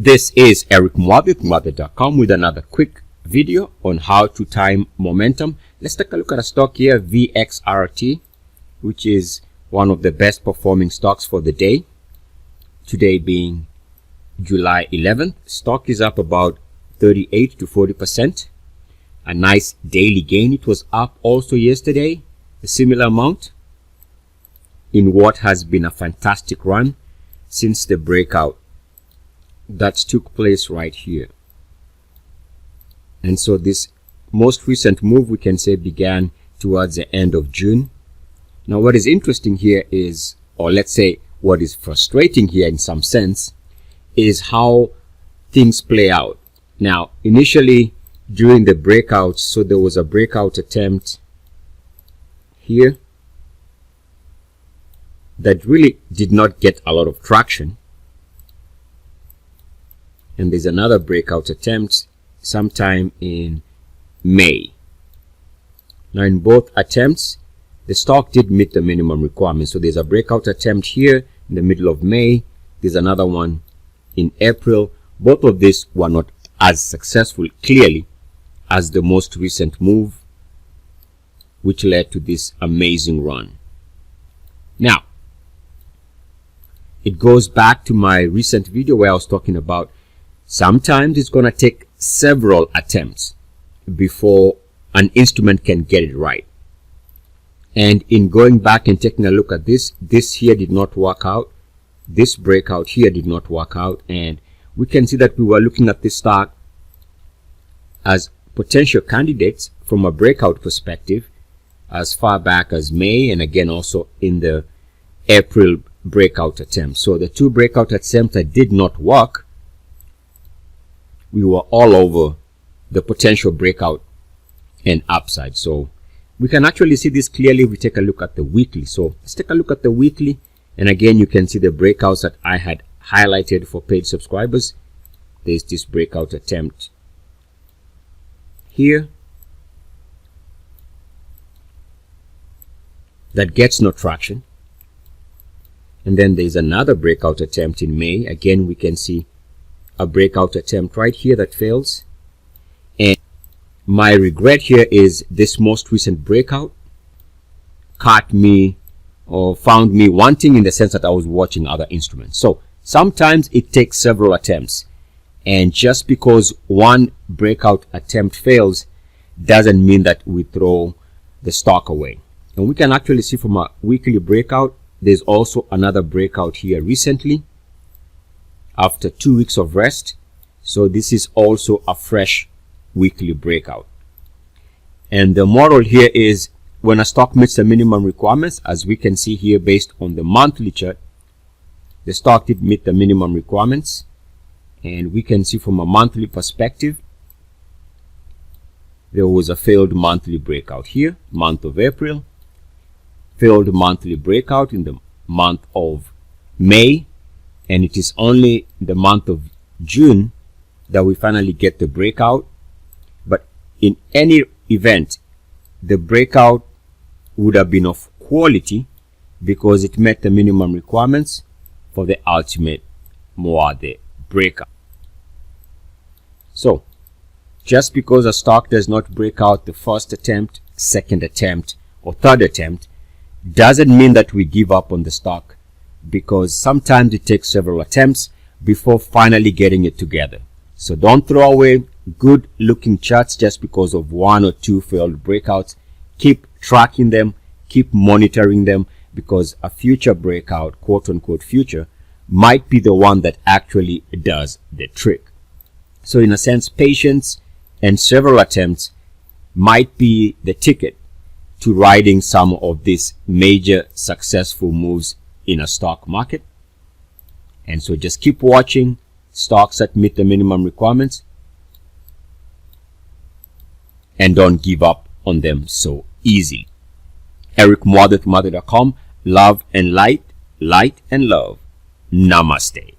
This is Eric Muathe, Muathe.com, with another quick video on how to time momentum. Let's take a look at a stock here, VXRT, which is one of the best performing stocks for the day. Today being July 11th, stock is up about 38 to 40%. A nice daily gain. It was up also yesterday, a similar amount, in what has been a fantastic run since the breakout that took place right here. And so this most recent move, we can say, began towards the end of June. Now what is interesting here is, or let's say what is frustrating here in some sense, is how things play out. Now initially during the breakout, so there was a breakout attempt here that really did not get a lot of traction, and there's another breakout attempt sometime in May. Now in both attempts, the stock did meet the minimum requirement. So there's a breakout attempt here in the middle of May, there's another one in April. Both of these were not as successful, clearly, as the most recent move, which led to this amazing run. Now it goes back to my recent video where I was talking about sometimes it's going to take several attempts before an instrument can get it right. And in going back and taking a look at this here did not work out. This breakout here did not work out. And we can see that we were looking at this stock as potential candidates from a breakout perspective as far back as May, and again also in the April breakout attempt. So the two breakout attempts that did not work, we were all over the potential breakout and upside. So we can actually see this clearly if we take a look at the weekly. So let's take a look at the weekly, and again you can see the breakouts that I had highlighted for paid subscribers. There's this breakout attempt here that gets no traction, and then there's another breakout attempt in May. Again, we can see a breakout attempt right here that fails. And my regret here is this most recent breakout caught me, or found me wanting, in the sense that I was watching other instruments. So sometimes it takes several attempts, and just because one breakout attempt fails doesn't mean that we throw the stock away. And we can actually see from a weekly breakout, there's also another breakout here recently after 2 weeks of rest. So this is also a fresh weekly breakout. And the model here is, when a stock meets the minimum requirements, as we can see here based on the monthly chart, the stock did meet the minimum requirements. And we can see from a monthly perspective, there was a failed monthly breakout here, month of April, failed monthly breakout in the month of May, and it is only the month of June that we finally get the breakout. But in any event, the breakout would have been of quality because it met the minimum requirements for the ultimate Muathe breakout. So just because a stock does not break out the first attempt, second attempt, or third attempt doesn't mean that we give up on the stock, because sometimes it takes several attempts before finally getting it together. So don't throw away good looking charts just because of one or two failed breakouts. Keep tracking them, keep monitoring them, because a future breakout, quote unquote future, might be the one that actually does the trick. So in a sense, patience and several attempts might be the ticket to riding some of these major successful moves in a stock market. And so just keep watching stocks that meet the minimum requirements, and don't give up on them so easily. Eric Muathe, Muathe.com. Love and light, light and love. Namaste.